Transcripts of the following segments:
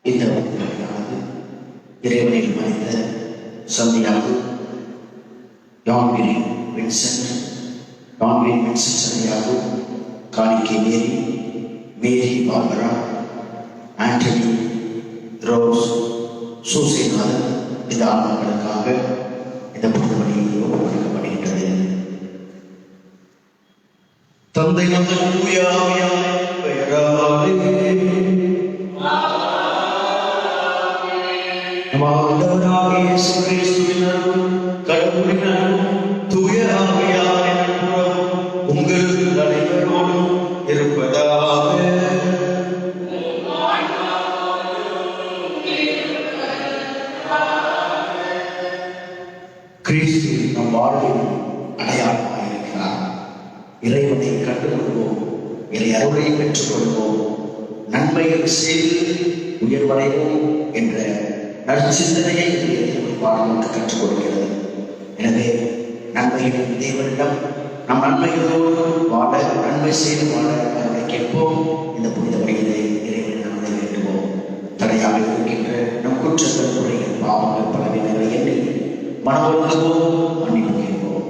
இந்த இறைவனில் மனித சந்தியாகு டான்வின் வின்சென்ட் சந்தியாகு, காணிக்கை மேரி பார்பரா, ஆண்டனி ரோஸ், சூசைநாதன், இந்த ஆன்மாக்களுக்காக இந்த புதுமணி ஒப்புக்கொடுக்கப்படுகின்றது. தந்தை மகன் தூய ஆவியார் பெயராலே நம் ஆண்டவராகிய இயேசு கிறிஸ்துவின் அருளும் கடவுளின் அருளும் தூய ஆவியாரின் அன்பும் உங்கள் அனைவரோடும் இருப்பதாக. கிறிஸ்து நம் வாழ்வில் அடையாளமாக இருக்கிறார். இறைவனை கண்டுகொள்வோம், இறை அருளை பெற்றுக் கொள்வோம், நன்மைகள் செய்து உயர்வடைவோம் என்ற நற்சிந்தனையை வாழ்வுக்கு கற்றுக் கொடுக்கிறது. எனவே நன்மையின் தேவனிடம் நம் நன்மைகளோடு வாழ, நன்மை செய்து வாழ அவரை கேட்போம். இந்த புனித வழியிலே இறைவனை நாம் நிறைவேற்றுவோம். தடையாக இருக்கின்ற நம் குற்றங்கள், குறைகள், பாவங்கள், பலவீனங்களை எண்ணி மனவருந்துவோம், மன்னிப்பு கேட்போம்.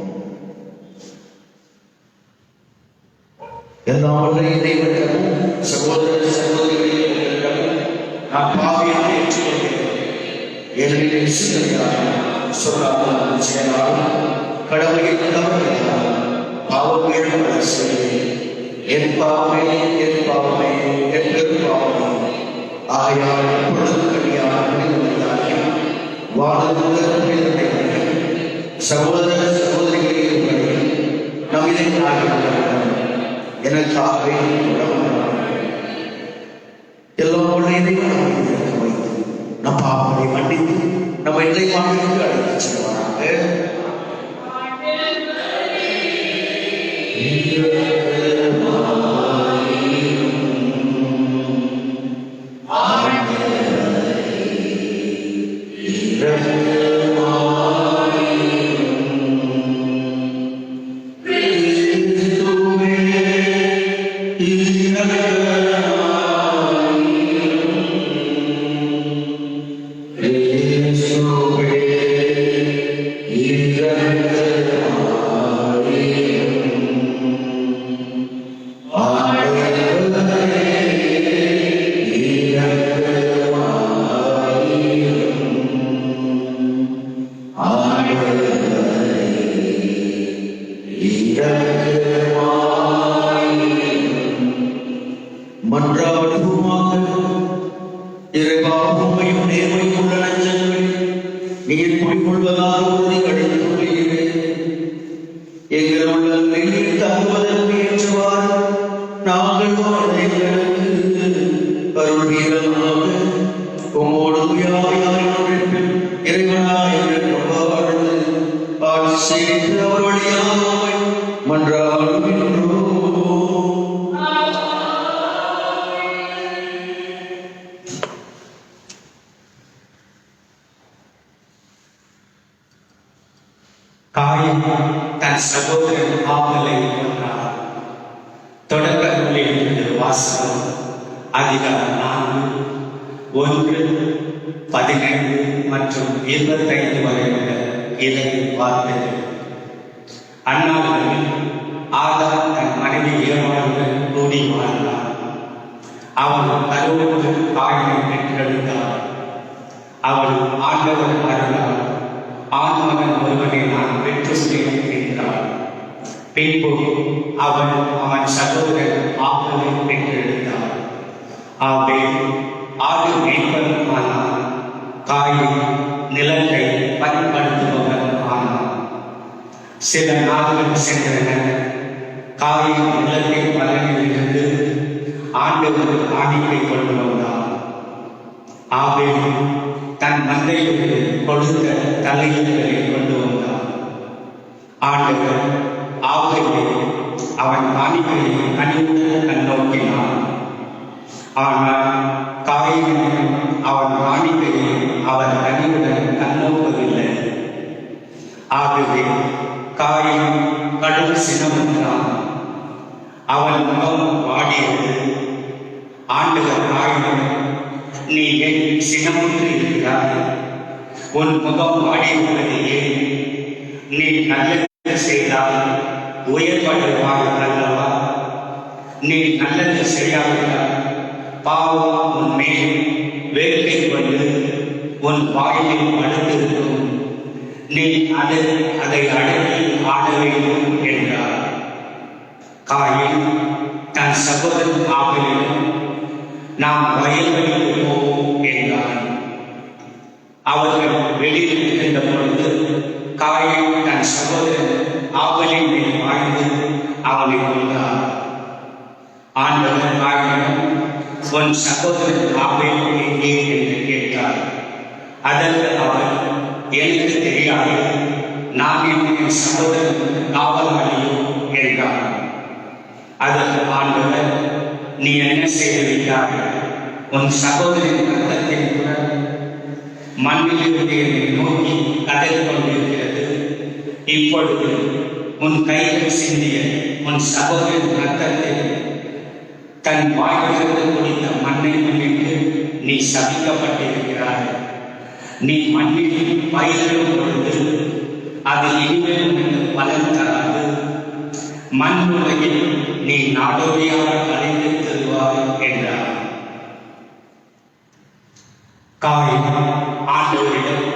எல்லாம் வல்ல இறைவனிடமும் சகோதர சகோதரிகளிடமும் நான் பாவியாக ஏற்றுக்கொள்கிறேன். ஏழைகளின் சிந்தனையாலும் சொல்லாலும் செயலாலும் கடவுளின் தவறுகளாலும் பாவங்களும் பல செய்தேன். என் பாவமே என் பெரும் பாவமே. ஆகையால் எப்பொழுது கனியாக வாழ்ந்த சகோதர சகோதரிகளே, நம்மிலே எனக்காகவே எல்லாம் வைத்து நம் பாவங்களை மன்னித்து நம்ம இன்றை வாழ்க்கைக்கு அழைத்து செல்வாராக. காயின் தன் சகோதரன் ஆபலை கொன்றார். தொடக்க நூலிலிருந்து வாசகம். அதிகாரம் 4, 1, 15 மற்றும் 25 வரை உள்ள இறை வார்த்தைகள். அந்நாளில் ஆதாம் தன் மனைவி ஏவாளுடன் கூடி வாழ்ந்தார். அவள் கருவுற்று காயினை பெற்றெடுத்தார். அவள் ஆண்டவர் அருளால் ஆண்மகன் ஒருவனை நான் பெற்றுள்ளேன் என்றாள். பின்பு அவள் அவன் சகோதரன் ஆபலை பெற்றெடுத்தாள். ஆபேல் ஆடு மேய்ப்பன் ஆனான். காயை நிலத்தை பயன்படுத்துபவர் ஆனார். சில நாட்கள் சென்றன. காயின் நிலத்தின் பலனிலிருந்து ஆண்டவர் காணிக்கை கொண்டு வந்தார். ஆபேல் தன் மந்தைக்கு கொடுத்த தலையீடுகளை கொண்டு வந்தார். ஆண்டவர் ஆபேலை அவன் காணிக்கையை கனிவுடன் கண்ணோக்கினார். ஆனால் காயின் அவன் காணிக்கையை அவர் கனிவுடன் கண்ணோக்கவில்லை. ஆகவே காயின் கடும் சினமுற்றான். அவன் முகம் வாடியது. ஆண்டவர் காயினம், நீ ஏன் சினமுற்று இருக்கிறாய்? உன் முகம் வாடியுள்ளது ஏன்? நீ நல்லது செய்தால் உயர்படுவாய் அல்லவா? நீ நல்லது செய்யாவிட்டால் பாவம் உன் மேல் வேலை கொண்டு உன் வாயிலில் படுத்திருக்கும். நீ அதை அடக்கி ஆட வேண்டும் என்றார். காயின் தன் சகோதரன் ஆபேலிடம், நாம் வயல்வெளிக்கு போவோம் என்றார். அவர்கள் வெளியில் இருந்த பொழுது காயின் தன் சகோதரன் ஆபேலின் மேல் வாழ்ந்து அவனை கொண்டார். ஆண்டவர் காயினிடம், உன் சகோதரன் ஆபேல் எங்கே என்று கேட்டார். அதற்கு அவர், எனக்கு தெரியாது, நான் என் சகோதரன் காவலாளியோ என்றார். அதற்கு ஆண்டவர், நீ என்ன செய்திருக்கிறாய்? உன் சகோதரின் ரத்தத்தின் குரல் மண்ணிலிருந்து என்னை நோக்கி கதறி கொண்டிருக்கிறது. இப்பொழுது உன் கைகள் சிந்திய உன் சகோதரின் ரத்தத்தை தன் வாயிலிருந்து குடித்த மண்ணை முன்னிட்டு நீ சபிக்கப்பட்டிருக்கிறாய். நீ மண்ணில் பயிரிடும் பொழுது அது இனிமேல் பலன் தராது. மண் உலகில் நீ நாடோடியாக அலைந்து தருவாய் என்றார். காயின் ஆண்டவரிடம்,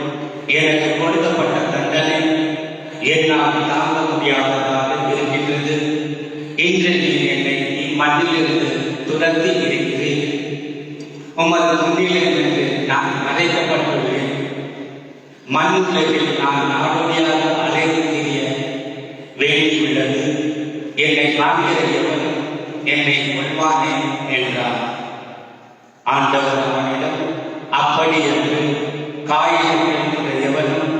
எனக்கு கொடுக்கப்பட்ட தண்டனை என்னால் தாங்க முடியாததாக இருக்கின்றது. இன்று நீ என்னை இம்மண்ணிலிருந்து துரத்தி இருக்கிறேன். உமது முன்னிலிருந்து நான் மறைக்கப்பட்டுள்ளேன். மண் உலகில் நான் நாடோடியாக அலைந்து திரிய வேண்டியுள்ளது. என்னை காண்கிற எவன் என்னை கொள்வானே என்றார். ஆண்டவர் அவனிடம், அப்படி என்று காயின் என்கிற எவனும்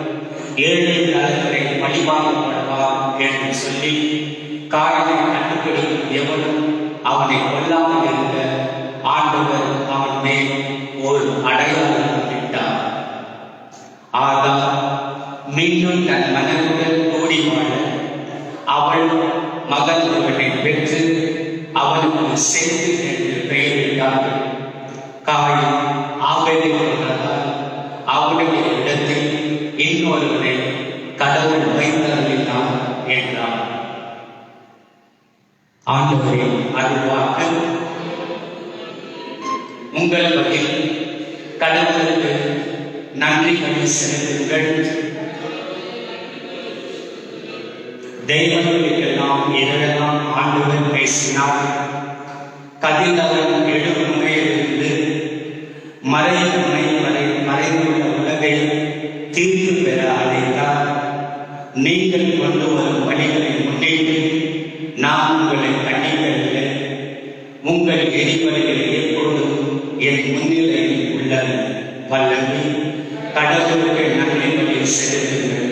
7 தலைமுறை பழிவாங்கப்படுவான் என்று சொல்லி, காயினை கண்டுபிடிக்கும் எவனும் அவனை கொல்லாமல் இருக்க ஆண்டவர் அவன் மேல் ஒரு அடையாளம் இட்டார். ஆதாம் மீண்டும் தன் மகனுடன் கூடி வாழ அவள் மகன் ஒருவனை பெற்று அவனுக்கு செத்து என்று பெயரிட்டார். காயின் ஆபேலை கொண்டதால் அவனுடைய இடத்தில் இன்னொருவனை கடவுள் வைத்தருளினார் என்றார். ஆண்டவரின் அருள்வாக்கு. உங்கள் பதில் கடவுளுக்கு நன்றிகளை செலுத்துங்கள். தெய்வங்களுக்கெல்லாம் இரவெல்லாம் ஆண்டவர் பேசினார். கதிரவன் எழுமுறையிலிருந்து மறைமுறை வரை மறைந்துள்ள உலகை தீர்வு பெற அழைத்தார். நீங்கள் கொண்டு வரும் வழிகளை முன்னிட்டு நான் உங்களை கண்டிக்கவில்லை. உங்கள் எரிவழிகள் எப்பொழுதும் என் முன்னிலையில் உள்ள வல்லமை. கடவுளுக்கு நன்றிகளை செலுத்துங்கள்.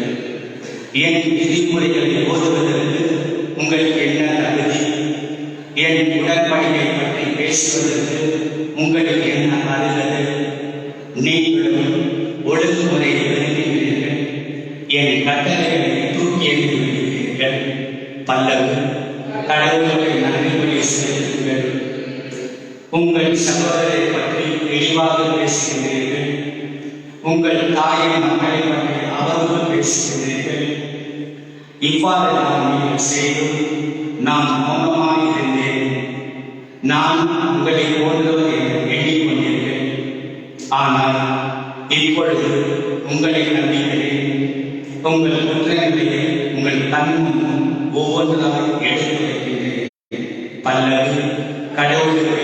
என் விதிமுறைகளை ஓதுவதற்கு உங்களுக்கு என்ன தகுதி? என் உடன்படிக்கை பற்றி பேசுவதற்கு உங்களுக்கு என்ன அருகதை? நீங்களும் ஒழுங்குமுறையை விரும்புகிறீர்கள், என் கட்டளைகளை தூக்கி எறிந்துவிடுகிறீர்கள். பல்லவு. கடவுளுக்கு நன்றிகளை செலுத்துங்கள். உங்கள் சகோதரரை பற்றி தெளிவாக பேசுகிறீர்கள். உங்கள் தாயின் மக்களை பற்றி அவர்கள் பேசுகிறீர்கள். இவ்வாறு நீங்கள் செய்தும் நான் மௌனமாக இருந்தேன். நான் உங்களை போன்றவர் என்று எண்ணிக்கொண்டீர்கள். ஆனால் இப்பொழுது உங்களை நம்புகிறேன். உங்கள் குற்றங்களை உங்கள் கண் முன் ஒவ்வொன்றாக எடுத்து வைக்கின்றேன். பல்லது. கடவுளுக்கு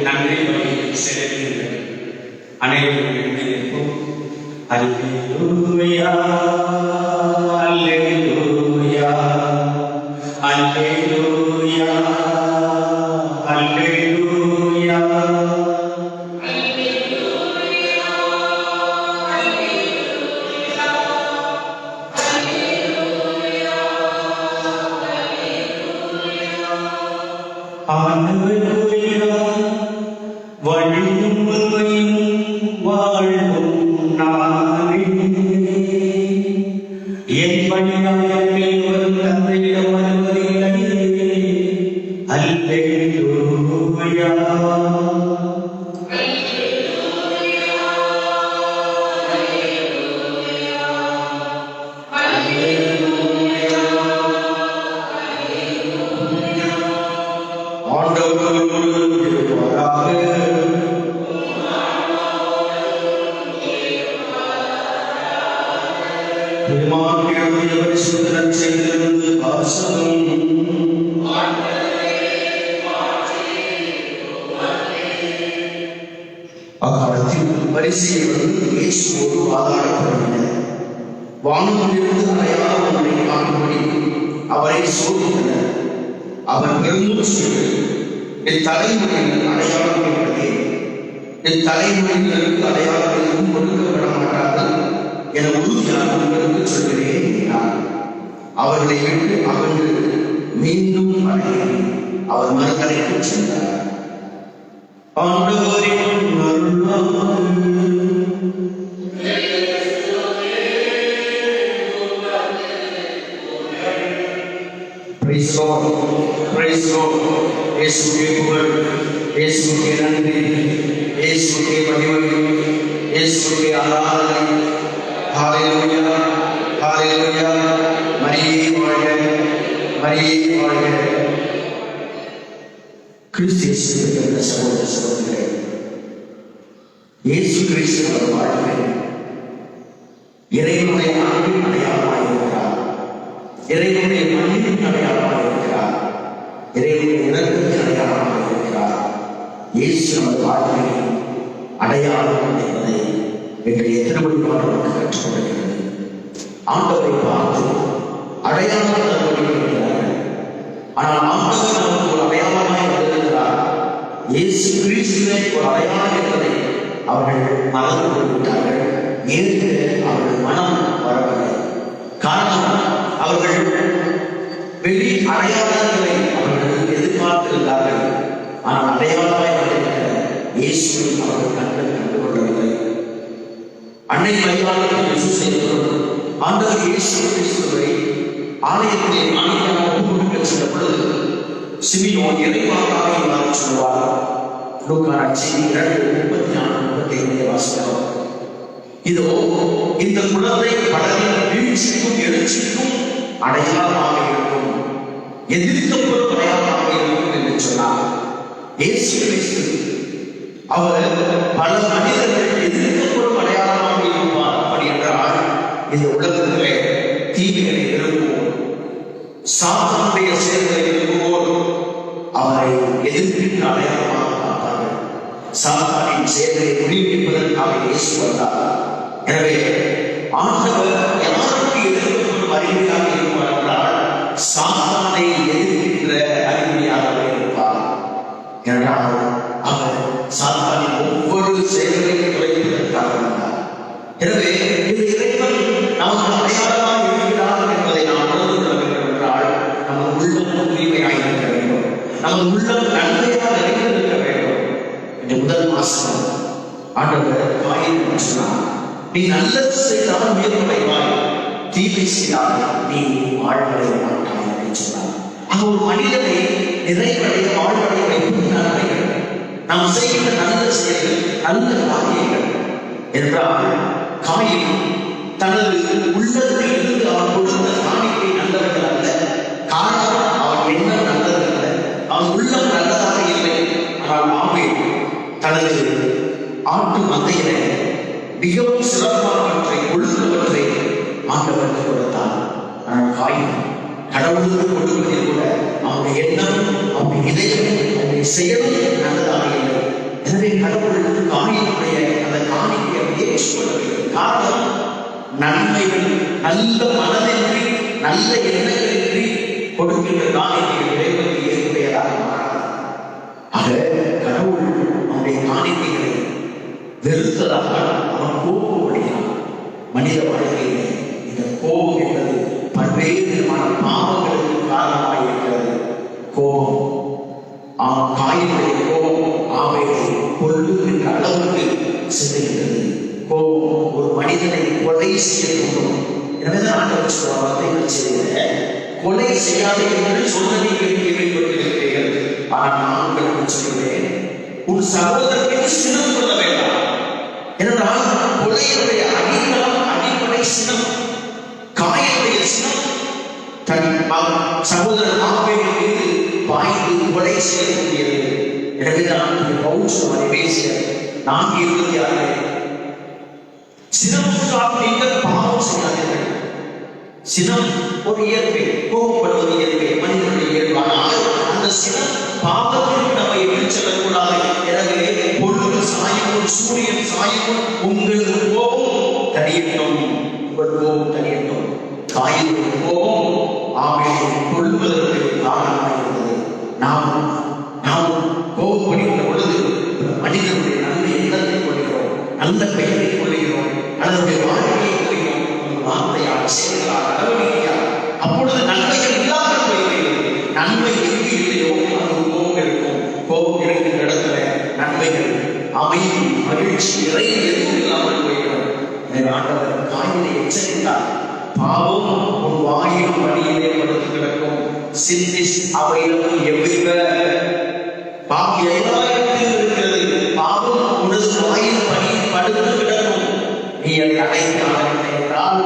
நன்றி செலுத்துங்கள். அனைவரும் அல்லேலூயா அல்லேலூயா அல்லேலூயா அல்லேலூயா. ஆண்டவருடைய வழியும் உண்மையும் வாழ்வும் நானே. என் வழியாக வரும் தந்தையிடம் வருவதில்லை. அல்லேலூயா அக்காலத்தில் பரிசேயர்கள் இயேசுவோடு வாதாடப்படுகின்றனர். வானத்திலிருந்து அடையாளம் ஒன்றை காணும்படி அவரை சோதித்தனர். அவர் பெருமூச்சு, என் தலைமுறையில் அடையாளம் என்பதே, என் தலைமுறையினருக்கு அடையாளம் எதுவும் கொடுக்கப்பட மாட்டார்கள் என உறுதியாக உங்களுக்கு சொல்கிறேன் என்றார். அவர்களை விட்டு அகன்று மீண்டும் அடையை அவர் மறுதலைக்கு சென்றார். ஆண்டவரின் அருள்வாக்கு. Praise God, praise God. இயேசுவே புகழ், இயேசுவே நன்றி, இயேசுவே மகிமை, இயேசுவே ஆராதனை. ஹalleluya, ஹalleluya. மரியே வாழ்க, மரியே வாழ்க. கிறிஸ்துவின் சகோதர சகோதரிகளே, இயேசு கிறிஸ்து வாழ்க்கை இறைவனுடைய அன்பின் அடையாளமாக இருக்கிறார். இறைவனுடைய மன்னிப்பின் அடையாளமாக இருக்கிறார். இறைவனுடைய இறக்கத்தின் அடையாளமாக இருக்கிறார். இயேசு நமது வாழ்க்கையின் அடையாளம் என்பதை இன்றைய திருவள்ளுவர் நமக்கு கற்றுக் கொடுக்கிறது. ஆண்டவரை பார்த்து அடையாளம் தருகிறார்கள். ஆனால் ஆண்டவர் நமக்கு ஒரு அடையாளமாய் வந்திருக்கிறார். இயேசு கிறிஸ்துவை ஒரு அடையாளம் என்பதை அவர்கள் மறந்து போய்விட்டார்கள். ஏற்க அவர்கள் மனம் வரவில்லை. காரணம், அவர்கள் வெளி அடையாளங்களை அவர்கள் எதிர்பார்த்திருந்தார்கள். ஆனால் அடையாளமாய் வந்திருக்கிற இயேசுவை அவர்கள் கண்டுகொள்ளவில்லை. அன்னை மரியாதைக்கு செய்தவர்கள் ஆண்டவர் இயேசு கிறிஸ்துவை ஆலயத்திலே மாநிலமாக ஒப்புக்கொடுக்க சென்ற பொழுது சிமியோன் இறைவாக்காக இவ்வாறு சொல்வார். லூக்கா 2:34-35 வாசிக்கிறோம். இதோ இந்த குழந்தை கடலின் வீழ்ச்சிக்கும் எழுச்சிக்கும் அடையாளமாக இருக்கும், எதிர்க்கப்படும் அடையாளமாக இருக்கும் என்று சொன்னார். இயேசு கிறிஸ்து அவர் பல மனிதர்கள் எதிர்க்கப்படும் அடையாளமாக இருப்பார். அப்படி என்றால் இந்த உலகத்திலே தீமைகளை விரும்புவோம், சாத்தானுடைய செயல்களை விரும்புவோம் அவரை எதிர்க்கின்ற அடையாளமாக பார்த்தார்கள். சாத்தானின் செயல்களை முறியடிப்பதற்காக இயேசு வந்தார். எனவே ஆண்டவர் யாருக்கு எதிர்க்கப்படும் அறிவியாக இருப்பார் என்றால் சாத்தானை எதிர்க்கின்ற அறிவியாக இருப்பார். என்றால் அவர் சாத்தானின் ஒவ்வொரு செயல்களையும் குறைப்பதற்காக வந்தார். எனவே இந்த இறைவன் நமக்கு அடையாளமாக இருக்கிறார் என்பதை நாம் உணர்ந்து கொள்ள வேண்டும் என்றால் நமது உள்ளம் தூய்மையாக இருக்க வேண்டும், நமது உள்ளம் நன்மையாக நிறைந்திருக்க வேண்டும். இந்த முதல் மாசம் ஆண்டவர் காயின் சொன்னார், நீ நல்லது செய்தால் மேற்கொள்வாய், தீமை செய்தால் நீ வாழ்வடைய மாட்டாய் என்று சொன்னார். ஆக ஒரு மனிதனை நிறைவடைய வாழ்வடைய வைப்பது நன்மைகள், நாம் செய்கின்ற நல்ல செயல்கள், நல்ல காரியங்கள் என்றால் காயின் தனது உள்ளத்தில் இருந்து அவன் கொடுத்த காணிக்கை நல்லவர்கள் அல்ல. காரணம் அவன் என்ன நல்லது அல்ல, அவன் உள்ளம் நல்லதாக இல்லை. ஆனால் ஆபேல் தனது ஆட்டு மந்தையிலே மிகவும் சிறப்பானவற்றை ஒழுக்கவற்றை ஆண்டவருக்கு கொடுத்தான். ஆனால் காயின் கடவுளுக்கு கொடுப்பதில் கூட அவனுடைய எண்ணம், அவனுடைய இதயம், அவனுடைய செயலும் நல்லதாக இல்லை. எனவே கடவுள் காணியுடைய அந்த காணிக்கையை ஏற்றுக்கொள்ளவில்லை. காரணம், நன்மைகள் நல்ல மனதின்றி நல்ல எண்ணங்களின்றி கொடுக்கின்ற காணிக்கைகள் இறைவனுக்கு ஏற்புடையதாக மாறாது. ஆக கடவுள் அவனுடைய காணிக்கைகளை வெறுத்ததாக அவன் கோபப்படுகிறான். மனித வாழ்க்கையிலே இந்த கோபம் என்பது பல்வேறு விதமான பாவங்களுக்கு காரணமாக இருக்கிறது. கோபம், காயினுடைய கோபம் ஆவையை கொல்லுகின்ற அளவுக்கு செல்லுகிறது. கோபம் ஒரு மனிதனை கொலை செய்யக்கூடும். எனவேதான் ஆண்டவர் சொல்ற வார்த்தைகள் செய்ய கொலை செய்யாதீர்கள் சொல்ல நீங்கள் கேள்விப்பட்டிருக்கிறீர்கள். ஆனால் நான் உங்களுக்கு சொல்கிறேன், உன் சகோதரனுக்கு சினம் கொள்ள வேண்டாம். ஏனென்றால் கொலையுடைய அடிப்படை சினம், காயனுடைய சினம் தன் சகோதரன் ஆபேலின் மீது பாய்ந்து கொலை செய்யக்கூடியது. எனவே நான் பௌத்தமனை பேசிய 4:26 சினமுற்றால் நீங்கள் பாவம் செய்யாதீர்கள். சினம் ஒரு இயற்கை, கோபப்படுவது இயற்கை, மனிதனுடைய இயல்பு. ஆனால் அந்த சினம் பாவத்திற்கு நம்மை எடுத்து செல்லக்கூடாது. எனவே பொழுது சாயும், சூரியன் சாயும், உங்கள் கோபம் தனியட்டும், உங்கள் கோபம் தனியட்டும். காயினுடைய கோபம் ஆபேலை கொல்லுவதற்கு காரணமாக இருந்தது. நாம் கோபப்படுகின்ற பொழுது மனிதனுடைய நல்ல எண்ணத்தை கொள்கிறோம், நல்ல பெயரை கொள்கிறோம், அதனுடைய வாழ்க்கையை கொள்கிறோம், வார்த்தையால், செயலால், நடவடிக்கையால். அப்பொழுது நன்மைகள் இல்லாமல் போய்கிறது. நன்மை எங்கு இல்லையோ அது கோபம் இருக்கும். கோபம் இருக்கின்ற இடத்துல நன்மைகள், அமைதி, மகிழ்ச்சி, இறைவு எதுவும் இல்லாமல் போய்கிறோம். எனவே ஆண்டவர் காயினை எச்சரித்தார். பாவம் உன் வாயின் வழியிலே படுத்து கிடக்கும். சிந்திஸ் அவையிலும் பாவம் எல்லா இடத்திலும் இருக்கிறது. பாவம் உனது வாயின் வழியில் படுத்து கிடக்கும். நீ அதை அடக்கி ஆளவில்லை என்றால்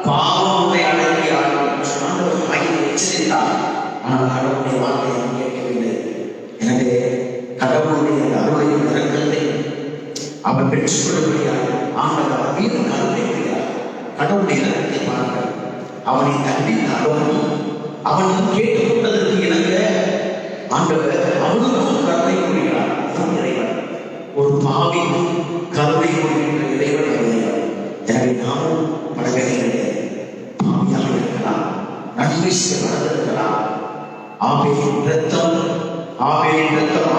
பாவம் உன்னை அடக்கி ஆளும். ஆண்டவர் காயினை எச்சரித்தார். ஆனால் கடவுளுடைய வார்த்தையை நாம் கேட்கவில்லை. எனவே கடவுளுடைய அருளையும் இரக்கத்தை அவர் பெற்றுக்கொள்ளும்படியாக ஆண்டவர் மீது கருணை புரிகிறார். கடவுளுடைய இரக்கத்தை பாருங்கள். அவனை தண்டித்தாலும் அவன் கேட்டுக்கொண்டதற்கு இணங்க ஆண்டவர் அவனுக்கும் கருணை புரிகிறார். இறைவன் ஒரு பாவி கருணை புரிகின்ற இறைவன் இறைவன். எனவே நாமும் பலகலைகளே பாவியாக இருக்கலாம், நன்மை செய்ய வளர்ந்திருக்கலாம். ஆபேலின் இரத்தம்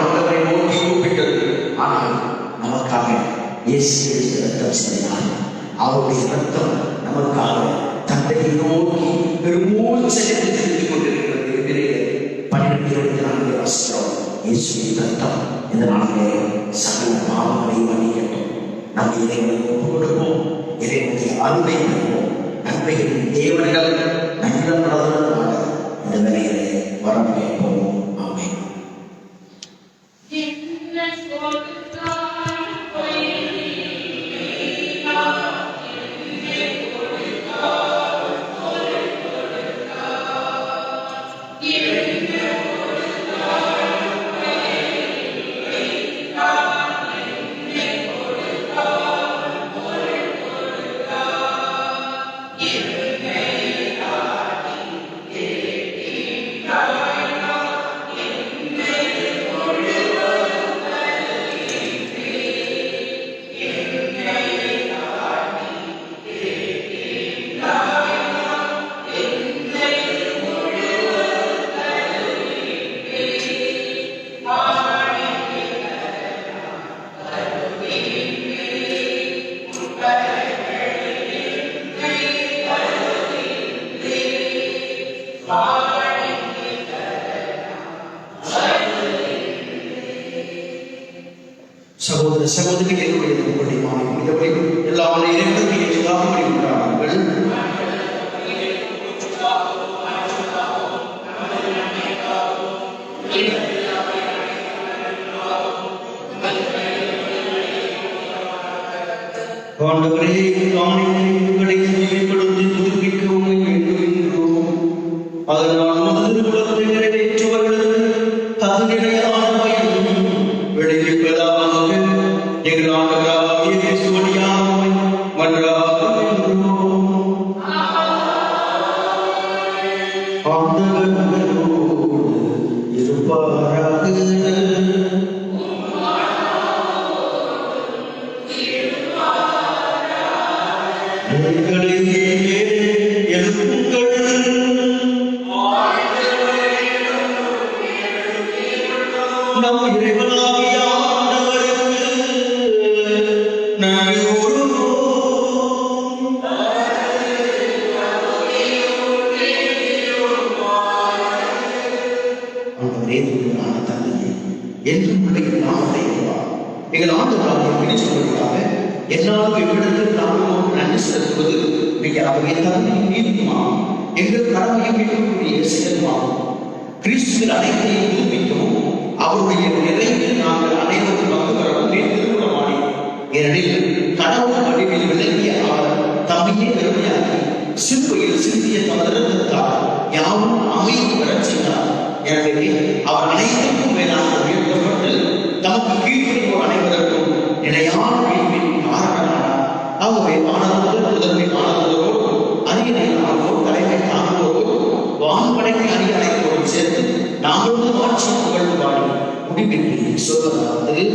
ஆண்டவரை நோக்கி கூப்பிட்டது. ஆனால் நமக்காக இயேசு இரத்தம் செய்தார். அவருடைய இரத்தம் நமக்காக தந்தையை நோக்கி பெருமூச்சை திருத்திக் கொண்டிருக்கிறது. 12:24 வருஷம் இயேசுவின் இரத்தம் இந்த நாளிலே சகல பாவங்களை மன்னிக்கட்டும். நம் இறைவனுக்கு ஒப்புக் கொடுப்போம். இறைவனுடைய அருளை பெறுவோம். நன்மைகளின் தேவர்கள் நல்ல வாழ இந்த வேலையிலே வரம் கேட்போம். ஆமென். சகோதர சகோதரிகள் என்னுடைய உங்களுடைய மாணவர்கள் எல்லா இறைவனுக்கு எதிராக இருக்கிறார்கள். ஆண்டவரே, உங்களை தூய்மைப்படுத்தி புதுப்பிக்க உண்மை வேண்டுகின்றோம். அதனால் முதல் குலத்தை நிறைவேற்றுவர்களுக்கு அது நிலையான பயனும் விளைவிப்பதாக எங்கள் ஆண்டவராகிய இயேசு வழியாக உங்களை எழுப்புங்கள். நம் இறைவனாகிய ஆண்டவருக்கு நன்றி கூறுவோம். ஆண்டவரே, தூயவரான தந்தையே, என்றும் உடைய நாமத்தை எங்கள் ஆண்டவராக பிடிச்சவர்களாக எல்லாரும் எவ்விடத்தில் நாமும் நன்றி செலுத்துவது மிகவும் தந்தையின் நீதியுமாகும். எங்கள் கடமையும் இருக்கக்கூடிய செயல்பாகும். கிறிஸ்துவின் அனைத்தையும் புதுப்பிக்கவும் அவருடைய நிறைவில் நாங்கள் அனைவரும் பங்கு பெறவும் திருமணமானி. ஏனெனில் கடவுள் வடிவில் விளங்கிய அவர் தம்மையே பெருமையாக்கி சிலுவையில் சிந்திய தமதத்தால் யாவும் அமைதி பெறச் செய்தார். எனவே அவர் அனைத்திற்கும் மேலாக உயர்த்தப்பட்டு தமக்கு கீழ்ப்படிவோர் அனைவருக்கும் நிலையான மீட்பின் காரணமானார். ஆகவே மாணவர்கள் முதன்மை மாணவர்களோடு அரியணை ஆனோர் தலைமை தாங்குவோரோடு வான்படைக்கு அணியனைத்தோடு சேர்த்து நாங்களும் ஆட்சி புகழ்ந்து பாடி முடிவின்றி சொல்வதாவது: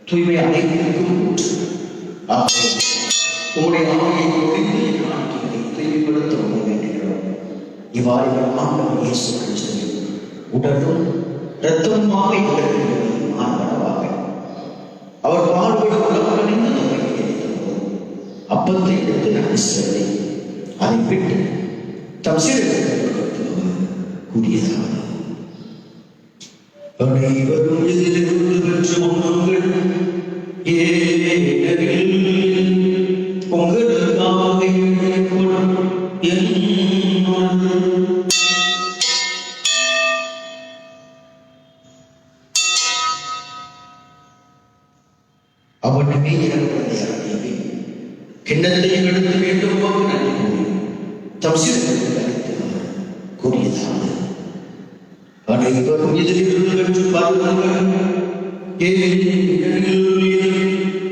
தூய்மை அனைத்திற்கும் உங்களுடைய ஆணையை பொழிந்து காணிக்கையை தூய்மைப்படுத்த வேண்டுகிறோம். இவ்வாறு ஆண்டவர் இயேசு கிறிஸ்துவின் உடலும் இரத்தமுமாக மாறுபடவாக அவர் பார்வையில் உலகணிந்து நம்மை எடுத்தபோது அப்பத்தை எடுத்து நன்றி செலுத்தி அதை விட்டு தம் சீடர்களுக்கு கூறியதாவது: அனைவரும் இதிலிருந்து பெற்று உண்ணுங்கள். ஏனெனில் உங்களுக்காக எழுதப்படும் என் உடல் அவனுமே இறப்பதை அறியவே கிண்ணத்தை எடுத்து வேண்டும் போது நன்றி கூறி தம் சீடர்களுக்கு அளித்து கூறியதாவது: அனைவரும் இதிலிருந்து பெற்று பாருங்கள்.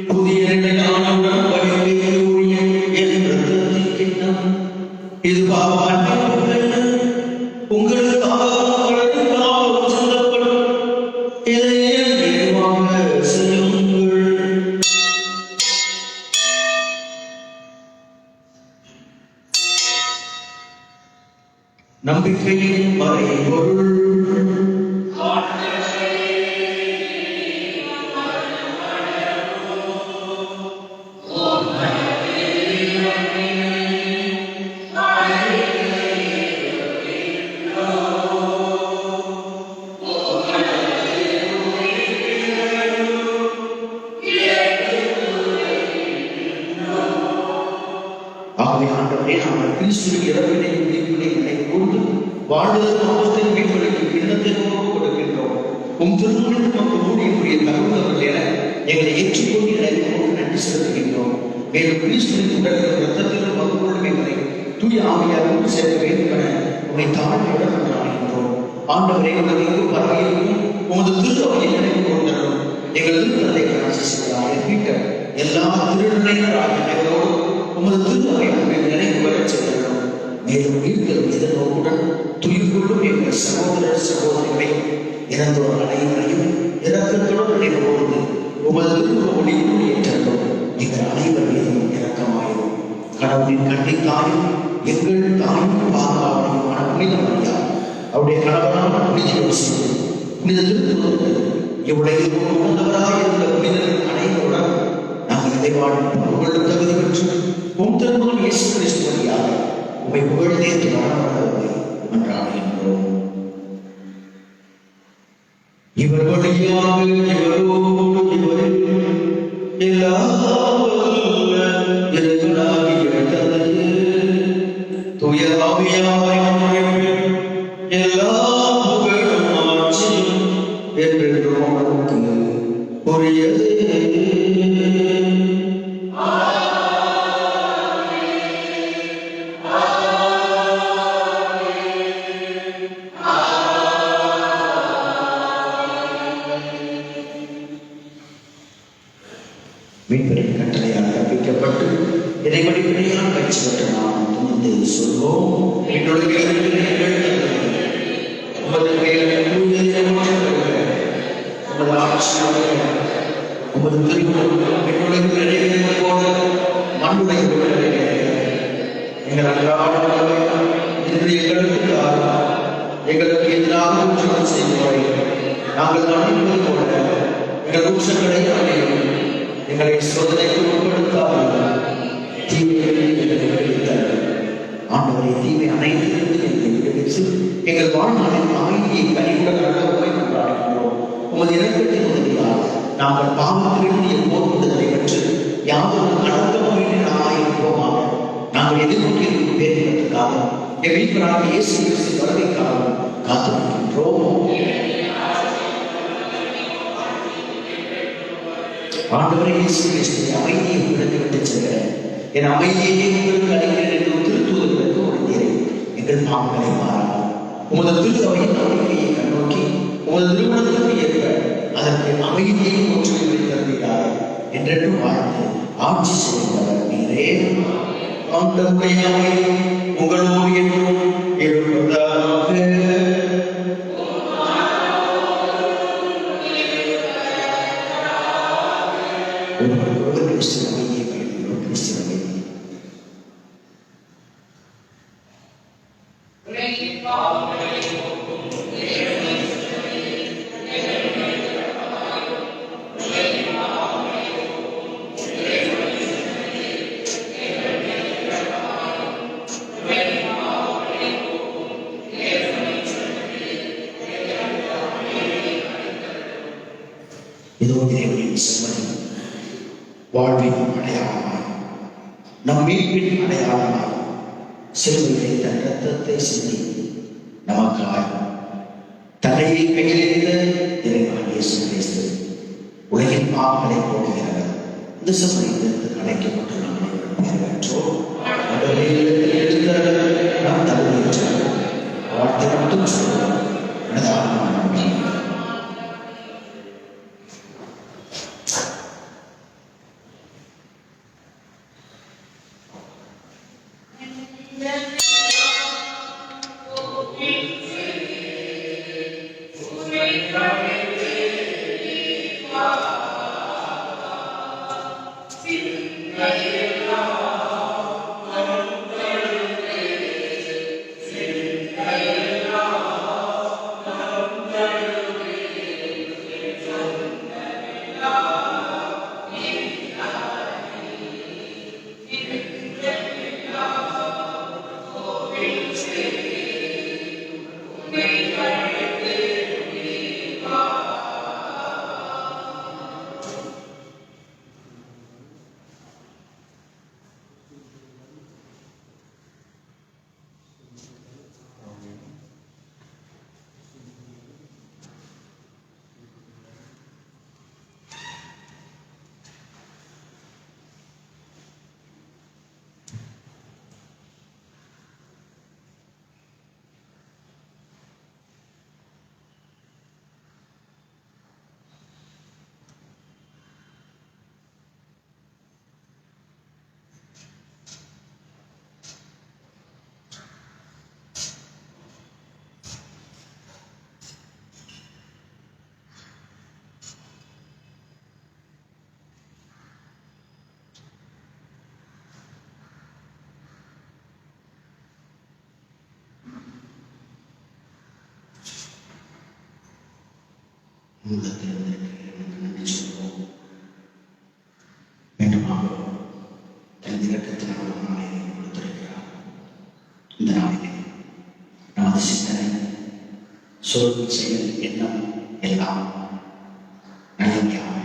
புதிய நிலையான உடன்படிக்கைக்குரிய என் இரத்தத்தின் கிண்ணம். இது உங்களுக்காக சொல்லப்படும். இதை நிறைவாக செய்யுங்கள். நம்பிக்கையின் மறைபொருள். ஆகவே ஆண்டவரே, நாங்கள் கிறிஸ்துவின் இறப்பினை மீட்பினை நினைக்கூர்ந்து வாழ்வதற்கு மொத்தத்தின் மீட்புகளுக்கு கிண்ணத்தை கொடுக்கின்றோம். திருமணம் நமக்கு ஊழியக்கூடிய தகுந்தவர்கள் என எங்களை ஏற்றுக்கொண்டு நினைப்போடு நன்றி செலுத்துகின்றோம். மேலும் கிறிஸ்துவின் உடலிலும் இரத்தத்திலும் பங்கு கொள்ளும் என்பதை தூய ஆவியாரோடு சேர்க்க வேண்டும் என உங்களை தாழ்மையுடன் கொண்டாடுகின்றோம். ஆண்டவரே, உலகிற்கு பரவியிருக்கும் உமது திருத்தவையை நினைவு கொண்டனும் எங்கள் திருத்தத்தை ஆட்சி செய்தார் பீட்டர் எல்லா திருநிலைகளோடு உமது திருத்தவை நினைவு வரச் செய்கிறோம். மேலும் உயிர்கள் எதிர்நோக்குடன் துயிர் கொள்ளும் எங்கள் சகோதரர் சகோதரிகளை இறந்தோர் அனைவரையும் இறக்கத்துடன் நினைவு கூர்ந்து உமது திருவுருவ ஒளியோடு ஏற்றோம். எங்கள் அனைவர் மீதும் இரக்கமாயும் கடவுளின் கண்ணித்தாயும் எங்கள் தாயும் பாதுகாவலையுமான புனித மரியா அவருடைய கணவனான புனித யோசேப்பு புனித திருத்துவர்கள் இவ்வுலகில் உணர்ந்தவராக இருந்த புனிதர்கள் அனைவருடன் நாங்கள் இறைவாழ்வு புகழும் தகுதி பெற்று திருமகன் இயேசு கிறிஸ்து வழியாக உம்மை புகழ்ந்தேற்று வளர்வதை மன்றாடுகின்றோம். இவர் வழியாக இவரோடு இவரில் இறைவனாகிய தந்தையே, தூய ஆவியானவரே, எல்லா புகழும் ஆட்சியும் என்றென்றும் உமக்கு உரியதே. சொல்லுவோம். எங்களுடைய உமது பெயர் தூயமாக உமது ஆட்சியாக உமது திருமணம் என்னுடைய நிறைவேறுவது போல மண்ணுடைய எங்கள் அன்றாட உணவை இன்று எங்களுக்கு தாரும். எங்களுக்கு எதிராக குற்றம் செய்வோரை நாங்கள் மன்னிப்பது போல எங்கள் குற்றங்களை மன்னியும். எங்களை சோதனைக்கு உட்படுத்தாமல் தீமைகளை எங்களுக்கு விடுவித்தார்கள். ஆண்டவரை தீமை அனைத்திலிருந்து எங்களை விடுவித்து எங்கள் வாழ்நாளின் அமைதியை கனிவுடன் நல்ல கொண்டாடுகிறோம். உமது இறக்கத்தின் உதவியால் நாங்கள் பாவத்திலிருந்து எப்போது விடுதலை பெற்று யாதொரு அடக்கமாயிருப்போமாக. நாங்கள் எதிர்நோக்கியிருக்கும் பேரிடத்துக்காக எவ்வளவு இயேசு கிறிஸ்து வருகைக்காக காத்திருக்கின்றோம். ஆண்டவரே இயேசு கிறிஸ்து அமைதியை உங்களுக்கு விட்டு செல்கிறேன், என் அமைதியை உங்களுக்கு அளிக்கிறேன் என்று திருத்துவதற்கு உணர்ந்தீரை. எங்கள் பாவங்களை மாறலாம் உமது திருத்தவையின் நம்பிக்கையை கண்ணோக்கி உமது திருமணத்திற்கு ஏற்ப அதற்கு அமைதியையும் ஒற்றுமையை தருகிறார் என்றென்றும் வாழ்ந்து ஆட்சி செய்கிறவர் நீரே. ஆண்டவருடைய அமைதி உங்களோடு என்றும் இருப்பதாக. கிறிஸ்து அமைதியை பயிர்கிறோம். கிறிஸ்து அமைதி இதோ இறைவனின் செம்மறி வாழ்வின் அடையாளமாய் நம் மீட்பின் அடையாளமாய் சிலுவையிலே தன் இரத்தத்தை சிந்தி நமக்காய் தன்னையே கையிலிருந்த இறைவன் இயேசு கிறிஸ்து உலகின் பாவங்களை போடுகிறவர். இந்த செம்மறியிலிருந்து அழைக்கப்பட்டு நாம் அனைவரும் நிறைவேற்றோம். நாம் தகுதியற்றோம். வார்த்தை மட்டும் சொல்லுவோம். நன்றி சொல்வோம். மீண்டுமாக தனது இலக்கத்தினால் ஒரு நாளை கொடுத்திருக்கிறார். இந்த நாளிலே நமது சிந்தனை, சொல், செயல், எண்ணம் எல்லாம் நல்லவையாக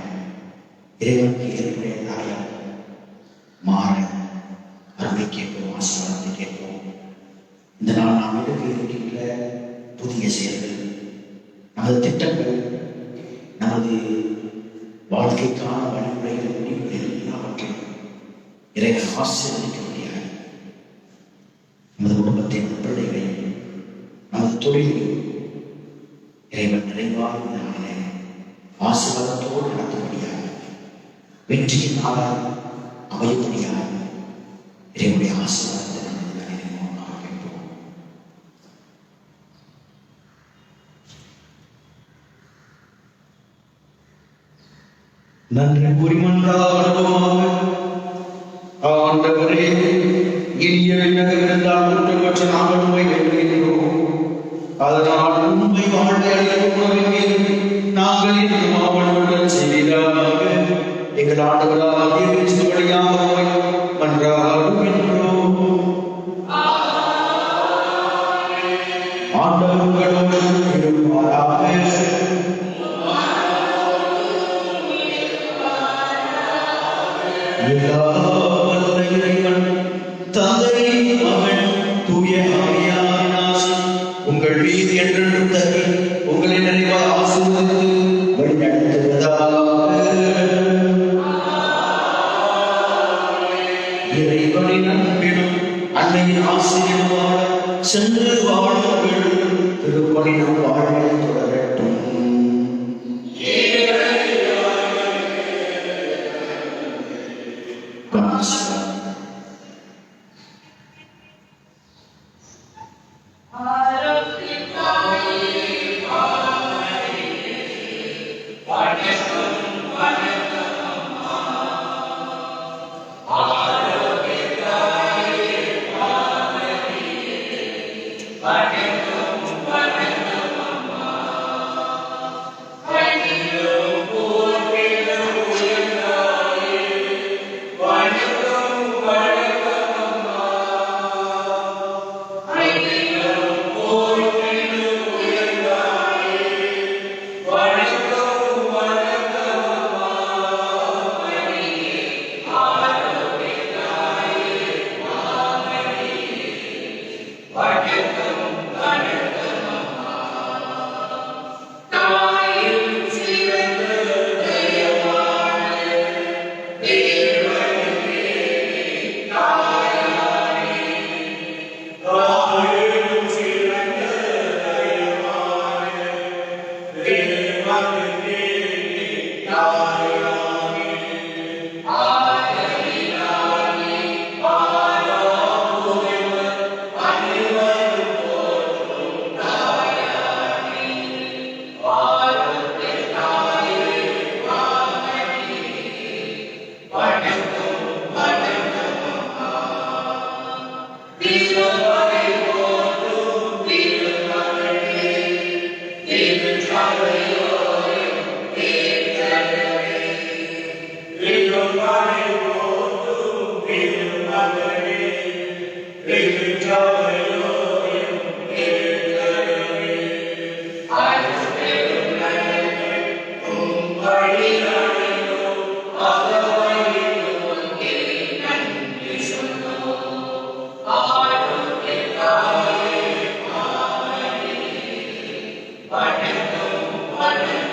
இறைவனுக்கு ஏற்புடையதாக மாற அருளை கேட்போம், ஆசீர்வாதத்தை கேட்போம். இந்த நாள் நாம் எடுக்க இருக்கின்ற புதிய செயல்கள், நமது திட்டங்கள், நமது வாழ்க்கைக்கான வழிமுறைகள், முடிவுகள் எல்லாவற்றையும் இறைவன் ஆசீர்வதிக்க முடியாது. நமது குடும்பத்தை, நமது பிள்ளைகளையும், நமது தொழிலையும் இறைவன் நிறைவாக இந்த நாளிலே ஆசீர்வாதத்தோடு நடத்த முடியாது. வெற்றியின் நாளாக அமைய முடியாது. இறைவனுடைய ஆசீர்வாதத்தை நமது நினைவாக நன்றி கூறி மன்றாடுவோமாக. ஆண்டவரே, இனிய விண்ணகமிருந்தால் குற்றமற்ற நாங்கள் உம்மை வேண்டுகின்றோம். அதனால் உண்மை வாழ்வை அளிக்கும் உணவின் மீது நாங்கள் இன்னும் ஆவலுடன் செய்வீராக. எங்கள் ஆண்டவராகிய கிறிஸ்து வழியாக உம்மை மன்றாடுகின்றோம். ஆண்டவர் உங்களோடு இருப்பாராக. எல்லாவல்ல இறைவன், தந்தை, மகன், தூய ஆவியாரின் ஆசி உங்கள் மீது என்றென்றும் தங்கி உங்களை நிறைவாய் ஆசீர்வதித்து வழிநடத்துவதாக. இறைவனின் அன்பிலும் அன்னையின் ஆசிரியர் வாழ சென்று வாழுங்கள். திருப்பணி நம் வாழ்வில் தொடரட்டும். One